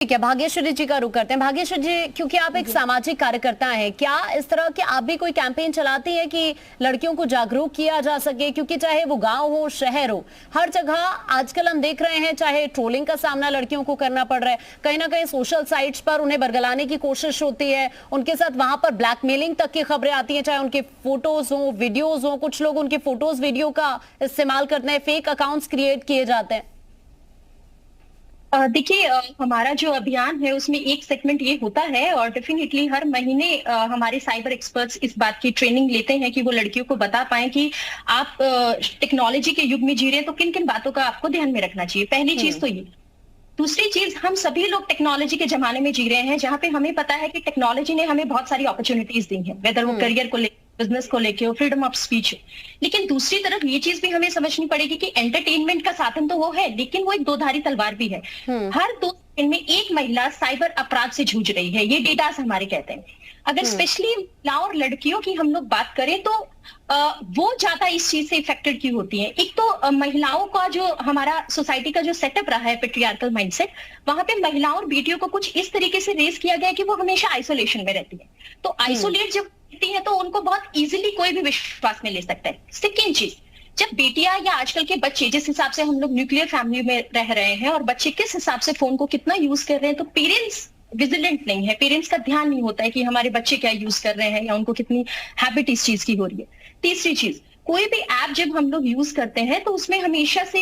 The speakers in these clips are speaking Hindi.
ठीक है, भाग्यश्री जी का रुख करते हैं। भाग्यश्री जी, क्योंकि आप एक सामाजिक कार्यकर्ता हैं, क्या इस तरह के आप भी कोई कैंपेन चलाती हैं कि लड़कियों को जागरूक किया जा सके? क्योंकि चाहे वो गांव हो, शहर हो, हर जगह आजकल हम देख रहे हैं चाहे ट्रोलिंग का सामना लड़कियों को करना पड़ रहा है, कहीं ना कहीं सोशल साइट्स पर उन्हें बरगलाने की कोशिश होती है, उनके साथ वहां पर ब्लैकमेलिंग तक की खबरें आती हैं, चाहे उनके फोटोज हो, वीडियोज हो, कुछ लोग उनके फोटोज वीडियो का इस्तेमाल करते हैं, फेक अकाउंट्स क्रिएट किए जाते हैं। देखिए, हमारा जो अभियान है उसमें एक सेगमेंट ये होता है और डेफिनेटली हर महीने हमारे साइबर एक्सपर्ट्स इस बात की ट्रेनिंग लेते हैं कि वो लड़कियों को बता पाए कि आप टेक्नोलॉजी के युग में जी रहे हैं तो किन किन बातों का आपको ध्यान में रखना चाहिए। पहली चीज तो ये। दूसरी चीज, हम सभी लोग टेक्नोलॉजी के जमाने में जी रहे हैं जहां पे हमें पता है कि टेक्नोलॉजी ने हमें बहुत सारी अपॉर्चुनिटीज दी हैं, वेदर वो करियर को लेकर, बिजनेस को लेके हो, फ्रीडम ऑफ स्पीच। लेकिन दूसरी तरफ ये चीज भी हमें समझनी पड़ेगी कि एंटरटेनमेंट का साधन तो वो है, लेकिन वो एक दोधारी तलवार भी है। हर 2 सेकंड में एक महिला साइबर अपराध से जूझ रही है, ये डेटास हमारे कहते हैं। अगर स्पेशली महिलाओं और लड़कियों की हम लोग बात करें तो वो ज्यादा इस चीज से इफेक्टेड क्यों होती हैं। एक तो महिलाओं का जो हमारा सोसाइटी का जो सेटअप रहा है, पेट्रियार्कल माइंडसेट, वहां पे महिलाओं और बेटियों को कुछ इस तरीके से रेस किया गया है कि वो हमेशा आइसोलेशन में रहती है। तो आइसोलेट जब रहती है तो उनको बहुत इजीली कोई भी विश्वास में ले सकता है। सेकेंड चीज, जब बेटियां या आजकल के बच्चे, जिस हिसाब से हम लोग न्यूक्लियर फैमिली में रह रहे हैं और बच्चे किस हिसाब से फोन को कितना यूज कर रहे हैं, तो पेरेंट्स विजिलेंट नहीं है, पेरेंट्स का ध्यान नहीं होता है कि हमारे बच्चे क्या यूज कर रहे हैं या उनको कितनी हैबिट इस चीज की हो रही है। तीसरी चीज, कोई भी ऐप जब हम लोग यूज करते हैं तो उसमें हमेशा से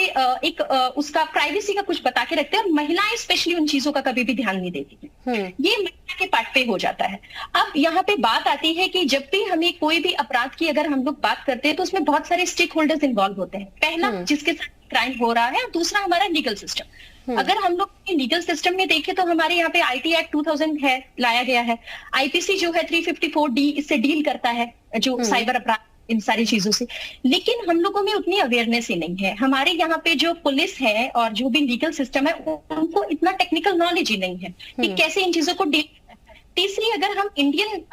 उसका प्राइवेसी का कुछ बता के रखते हैं और महिलाएं स्पेशली उन चीजों का कभी भी ध्यान नहीं देती है। ये महिला के पार्ट पे हो जाता है। अब यहाँ पे बात आती है कि जब भी हमें कोई भी अपराध की अगर हम लोग बात करते हैं तो उसमें बहुत सारे स्टेक होल्डर्स इन्वॉल्व होते हैं। पहला, जिसके साथ क्राइम हो रहा है, और दूसरा हमारा लीगल सिस्टम। अगर हम लोग लीगल सिस्टम में देखें तो हमारे यहाँ पे आईटी एक्ट 2000 है, लाया गया है। आईपीसी जो है 354D इससे डील करता है, जो साइबर अपराध, इन सारी चीजों से। लेकिन हम लोगों में उतनी अवेयरनेस ही नहीं है। हमारे यहाँ पे जो पुलिस है और जो भी लीगल सिस्टम है उनको इतना टेक्निकल नॉलेज ही नहीं है कि कैसे इन चीजों को डील। तीसरी, अगर हम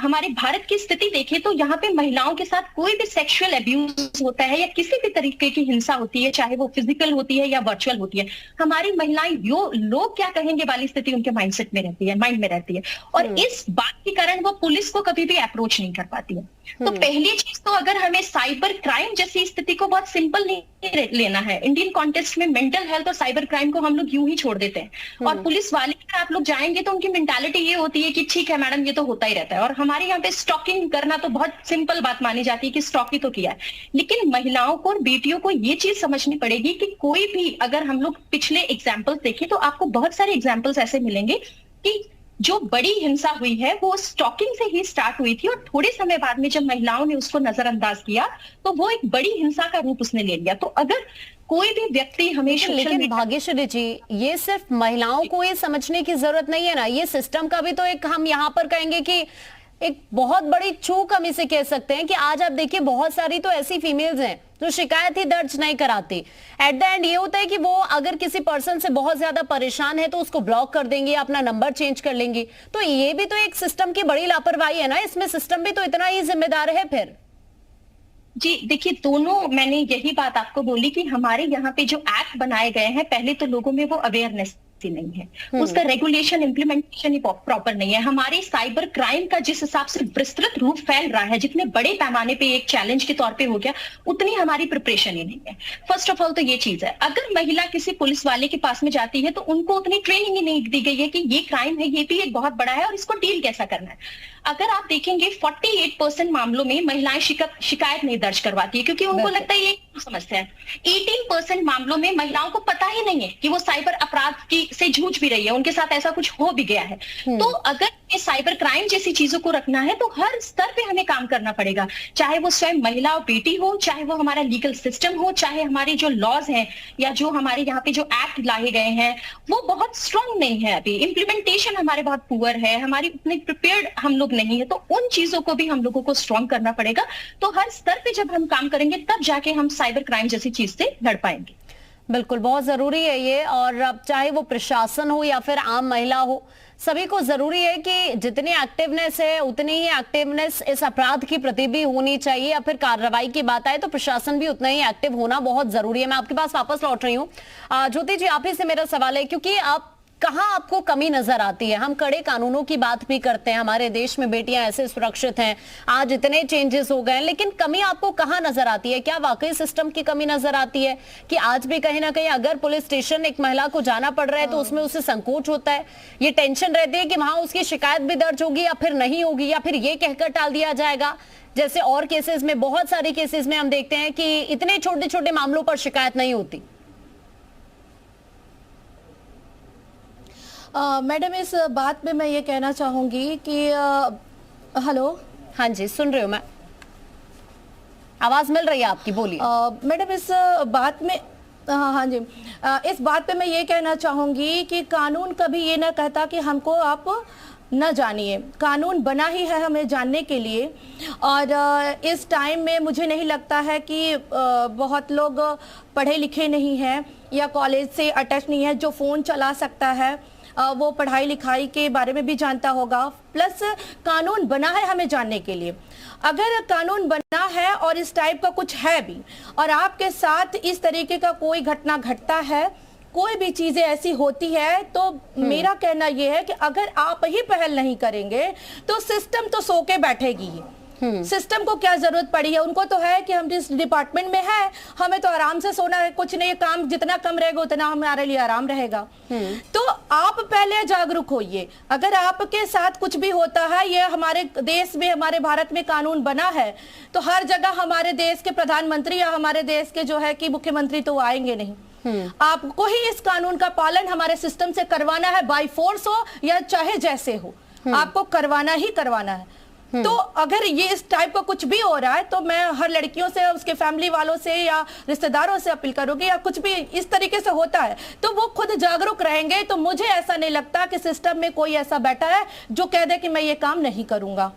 हमारे भारत की स्थिति देखें तो यहाँ पे महिलाओं के साथ कोई भी सेक्सुअल अब्यूज होता है या किसी भी तरीके की हिंसा होती है, चाहे वो फिजिकल होती है या वर्चुअल होती है, हमारी महिलाएं लोग क्या कहेंगे वाली स्थिति उनके माइंडसेट में रहती है, माइंड में रहती है। और इस बात के कारण वो पुलिस को कभी भी अप्रोच नहीं कर पाती है। तो पहली चीज तो, अगर हमें साइबर क्राइम जैसी स्थिति को बहुत सिंपल नहीं लेना है, इंडियन कॉन्टेक्स्ट में मेंटल हेल्थ और साइबर क्राइम को हम लोग यूं ही छोड़ देते हैं। और पुलिस वाले अगर आप लोग जाएंगे तो उनकी मेंटालिटी ये होती है कि ठीक है मैडम, ये तो होता ही रहता है। और हमारे यहाँ पे स्टॉकिंग करना तो बहुत सिंपल बात मानी जाती है कि स्टॉक ही तो किया है। लेकिन महिलाओं को और बेटियों को ये चीज समझनी पड़ेगी कि कोई भी, अगर हम लोग पिछले एग्जाम्पल्स देखें तो आपको बहुत सारे एग्जाम्पल्स ऐसे मिलेंगे कि जो बड़ी हिंसा हुई है वो स्टॉकिंग से ही स्टार्ट हुई थी और थोड़े समय बाद में जब महिलाओं ने उसको नजरअंदाज किया तो वो एक बड़ी हिंसा का रूप उसने ले लिया। तो अगर कोई भी व्यक्ति हमेशा, लेकिन भाग्यश्री जी, ये सिर्फ महिलाओं को ये समझने की जरूरत नहीं है ना, ये सिस्टम का भी तो एक, हम यहाँ पर कहेंगे कि एक बहुत बड़ी चूक हम इसे कह सकते हैं कि आज आप देखिए बहुत सारी तो ऐसी फीमेल्स हैं जो शिकायत ही दर्ज नहीं कराती। एट द एंड ये होता है कि वो अगर किसी पर्सन से बहुत ज्यादा परेशान है तो उसको ब्लॉक कर देंगे, अपना नंबर चेंज कर लेंगी। तो ये भी तो एक सिस्टम की बड़ी लापरवाही है ना, इसमें सिस्टम भी तो इतना ही जिम्मेदार है फिर। जी देखिए, दोनों, मैंने यही बात आपको बोली कि हमारे यहाँ पे जो एक्ट बनाए गए हैं, पहले तो लोगों में वो अवेयरनेस नहीं है, उसका रेगुलेशन इंप्लीमेंटेशन ही प्रॉपर नहीं है। हमारे साइबर क्राइम का जिस हिसाब से विस्तृत रूप फैल रहा है, जितने बड़े पैमाने पे एक चैलेंज के तौर पे हो गया, उतनी हमारी प्रिपरेशन ही नहीं है। फर्स्ट ऑफ ऑल तो ये चीज है, अगर महिला किसी पुलिस वाले के पास में जाती है तो उनको उतनी ट्रेनिंग ही नहीं दी गई है कि ये क्राइम है, ये भी एक बहुत बड़ा है और इसको डील कैसा करना है। अगर आप देखेंगे 48% मामलों में महिलाएं शिकायत नहीं दर्ज करवाती है क्योंकि उनको लगता है ये समस्या है। 18% मामलों में महिलाओं को पता ही नहीं है कि वो साइबर अपराध की से जूझ भी रही है, उनके साथ ऐसा कुछ हो भी गया है। तो अगर ये साइबर क्राइम जैसी चीजों को रखना है तो हर स्तर पे हमें काम करना पड़ेगा, चाहे वो स्वयं महिला और बेटी हो, चाहे वो हमारा लीगल सिस्टम हो, चाहे हमारे जो लॉज हैं या जो हमारे यहाँ पे जो एक्ट लाए गए हैं वो बहुत स्ट्रांग नहीं है। अभी इम्प्लीमेंटेशन हमारे बहुत पुअर है, हमारी उतनी प्रिपेयर्ड हम लोग नहीं है। तो उन चीजों को भी हम लोगों को स्ट्रांग करना पड़ेगा। तो हर स्तर पे जब हम काम करेंगे तब जाके हम साइबर क्राइम जैसी चीज से लड़ पाएंगे। बिल्कुल, बहुत जरूरी है ये। और अब चाहे वो प्रशासन हो या फिर आम महिला हो, सभी को जरूरी है कि जितनी एक्टिवनेस है उतनी ही एक्टिवनेस इस अपराध की प्रति भी होनी चाहिए। या फिर कार्रवाई की बात आए तो प्रशासन भी उतना ही एक्टिव होना बहुत जरूरी है। मैं आपके पास वापस लौट रही हूँ। ज्योति जी, आप ही से मेरा सवाल है, क्योंकि आप कहाँ आपको कमी नजर आती है? हम कड़े कानूनों की बात भी करते हैं, हमारे देश में बेटियां ऐसे सुरक्षित हैं, आज इतने चेंजेस हो गए, लेकिन कमी आपको कहाँ नजर आती है? क्या वाकई सिस्टम की कमी नजर आती है कि आज भी कहीं ना कहीं अगर पुलिस स्टेशन एक महिला को जाना पड़ रहा है तो उसमें उसे संकोच होता है, ये टेंशन रहती है कि वहां उसकी शिकायत भी दर्ज होगी या फिर नहीं होगी, या फिर ये कहकर टाल दिया जाएगा, जैसे और केसेस में, बहुत सारे केसेस में हम देखते हैं कि इतने छोटे छोटे मामलों पर शिकायत नहीं होती? मैडम, इस बात में मैं ये कहना चाहूंगी कि हेलो। हाँ जी, सुन रही हूँ मैं, आवाज मिल रही है आपकी, बोलिए। मैडम, इस बात में हाँ जी, इस बात पे मैं ये कहना चाहूंगी कि कानून कभी ये ना कहता कि हमको आप न जानिए, कानून बना ही है हमें जानने के लिए। और इस टाइम में मुझे नहीं लगता है कि बहुत लोग पढ़े लिखे नहीं हैं या कॉलेज से अटैच नहीं है, जो फ़ोन चला सकता है वो पढ़ाई लिखाई के बारे में भी जानता होगा। प्लस कानून बना है हमें जानने के लिए। अगर कानून बना है और इस टाइप का कुछ है भी और आपके साथ इस तरीके का कोई घटना घटता है, कोई भी चीजें ऐसी होती है, तो मेरा कहना यह है कि अगर आप ही पहल नहीं करेंगे तो सिस्टम तो सो के बैठेगी ही। सिस्टम को क्या जरूरत पड़ी है? उनको तो है कि हम जिस डिपार्टमेंट में है हमें तो आराम से सोना है, कुछ नहीं, काम जितना कम रहेगा उतना हमारे लिए आराम रहेगा। तो आप पहले जागरूक होइए। अगर आपके साथ कुछ भी होता है, ये हमारे देश में, हमारे भारत में कानून बना है, तो हर जगह हमारे देश के प्रधानमंत्री या हमारे देश के जो है कि मुख्यमंत्री तो आएंगे नहीं। आपको ही इस कानून का पालन हमारे सिस्टम से करवाना है, बाय फोर्स हो या चाहे जैसे हो, आपको करवाना ही करवाना है। तो अगर ये इस टाइप का कुछ भी हो रहा है तो मैं हर लड़कियों से, उसके फैमिली वालों से या रिश्तेदारों से अपील करूंगी, या कुछ भी इस तरीके से होता है तो वो खुद जागरूक रहेंगे। तो मुझे ऐसा नहीं लगता कि सिस्टम में कोई ऐसा बैठा है जो कह दे कि मैं ये काम नहीं करूंगा।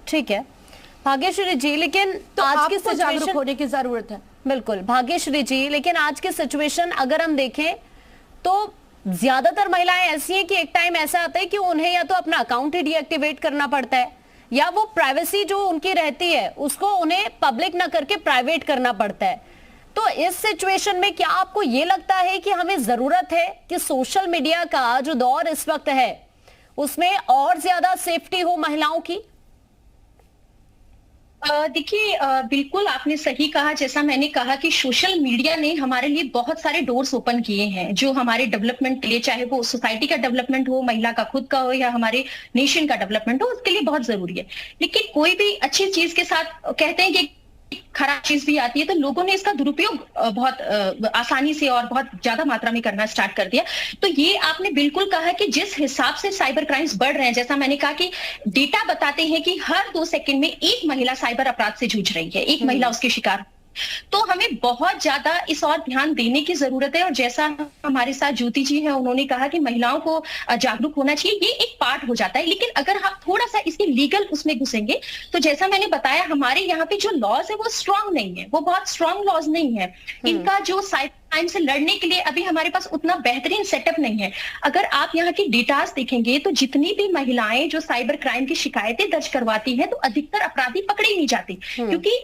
ठीक है भाग्यश्री जी, लेकिन तो आज की आपको जागरूक होने की जरूरत है। बिल्कुल भाग्यश्री जी, लेकिन आज की सिचुएशन अगर हम देखें तो ज्यादातर महिलाएं ऐसी हैं कि एक टाइम ऐसा आता है कि उन्हें या तो अपना अकाउंट ही डीएक्टिवेट करना पड़ता है, या वो प्राइवेसी जो उनकी रहती है उसको उन्हें पब्लिक ना करके प्राइवेट करना पड़ता है। तो इस सिचुएशन में क्या आपको ये लगता है कि हमें जरूरत है कि सोशल मीडिया का जो दौर इस वक्त है उसमें और ज्यादा सेफ्टी हो महिलाओं की? देखिए, बिल्कुल आपने सही कहा। जैसा मैंने कहा कि सोशल मीडिया ने हमारे लिए बहुत सारे डोर्स ओपन किए हैं जो हमारे डेवलपमेंट के लिए, चाहे वो सोसाइटी का डेवलपमेंट हो, महिला का खुद का हो या हमारे नेशन का डेवलपमेंट हो, उसके लिए बहुत जरूरी है। लेकिन कोई भी अच्छी चीज के साथ कहते हैं कि खराब चीज भी आती है, तो लोगों ने इसका दुरुपयोग बहुत आसानी से और बहुत ज्यादा मात्रा में करना स्टार्ट कर दिया। तो ये आपने बिल्कुल कहा कि जिस हिसाब से साइबर क्राइम्स बढ़ रहे हैं, जैसा मैंने कहा कि डेटा बताते हैं कि हर 2 सेकंड में एक महिला साइबर अपराध से जूझ रही है, एक महिला उसके शिकार। तो हमें बहुत ज्यादा इस और ध्यान देने की जरूरत है। और जैसा हमारे साथ ज्योति जी हैं, उन्होंने कहा कि महिलाओं को जागरूक होना चाहिए, ये एक पार्ट हो जाता है। लेकिन अगर हम थोड़ा सा इसके लीगल उसमें घुसेंगे तो जैसा मैंने बताया, हमारे यहाँ पे जो लॉज है वो स्ट्रांग नहीं है, वो बहुत स्ट्रांग लॉज नहीं है। इनका जो साइबर क्राइम से लड़ने के लिए अभी हमारे पास उतना बेहतरीन सेटअप नहीं है। अगर आप यहाँ की डेटास देखेंगे तो जितनी भी महिलाएं जो साइबर क्राइम की शिकायतें दर्ज करवाती हैं, तो अधिकतर अपराधी पकड़े ही नहीं जाते, क्योंकि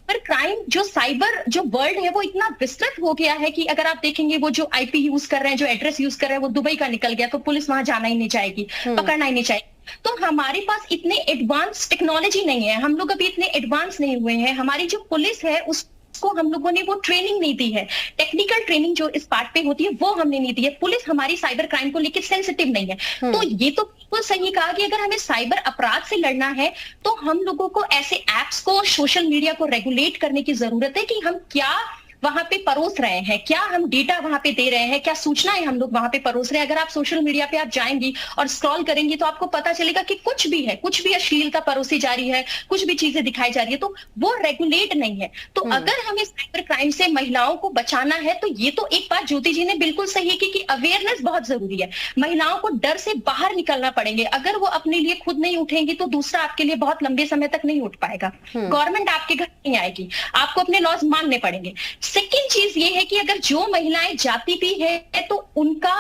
साइबर क्राइम जो साइबर जो वर्ल्ड है वो इतना विस्तृत हो गया है कि अगर आप देखेंगे वो जो आईपी यूज कर रहे हैं, जो एड्रेस यूज कर रहे हैं, वो दुबई का निकल गया, तो पुलिस वहां जाना ही नहीं चाहेगी, पकड़ना ही नहीं चाहेगी। तो हमारे पास इतने एडवांस टेक्नोलॉजी नहीं है, हम लोग अभी इतने एडवांस नहीं हुए हैं। हमारी जो पुलिस है उसको हम लोगों ने वो ट्रेनिंग नहीं दी है, टेक्निकल ट्रेनिंग जो इस पार्ट पे होती है वो हमने नहीं दी है। पुलिस हमारी साइबर क्राइम को लेकर सेंसिटिव नहीं है। तो ये तो बिल्कुल सही कहा कि अगर हमें साइबर अपराध से लड़ना है तो हम लोगों को ऐसे एप्स को, सोशल मीडिया को रेगुलेट करने की जरूरत है कि हम क्या वहां पे परोस रहे हैं, क्या हम डेटा वहां पे दे रहे हैं, क्या सूचनाएं हम लोग वहां पे परोस रहे हैं। अगर आप सोशल मीडिया पे आप जाएंगी और स्क्रॉल करेंगी तो आपको पता चलेगा कि कुछ भी है, कुछ भी अश्लीलता परोसी जा रही है, कुछ भी चीजें दिखाई जा रही है, तो वो रेगुलेट नहीं है। तो अगर हमें साइबर क्राइम से महिलाओं को बचाना है तो ये तो एक बात ज्योति जी ने बिल्कुल सही की कि अवेयरनेस बहुत जरूरी है। महिलाओं को डर से बाहर निकलना पड़ेंगे। अगर वो अपने लिए खुद नहीं उठेंगी तो दूसरा आपके लिए बहुत लंबे समय तक नहीं उठ पाएगा। गवर्नमेंट आपके घर नहीं आएगी, आपको अपने लॉज मानने पड़ेंगे। सेकेंड चीज ये है कि अगर जो महिलाएं जाती भी है तो उनका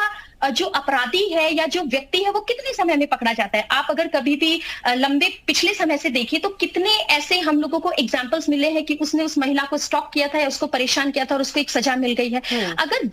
जो अपराधी है या जो व्यक्ति है वो कितने समय में पकड़ा जाता है। आप अगर कभी भी लंबे पिछले समय से देखिए तो कितने ऐसे हम लोगों को एग्जांपल्स मिले हैं कि उसने उस महिला को स्टॉक किया था या उसको परेशान किया था और उसको एक सजा मिल गई है। अगर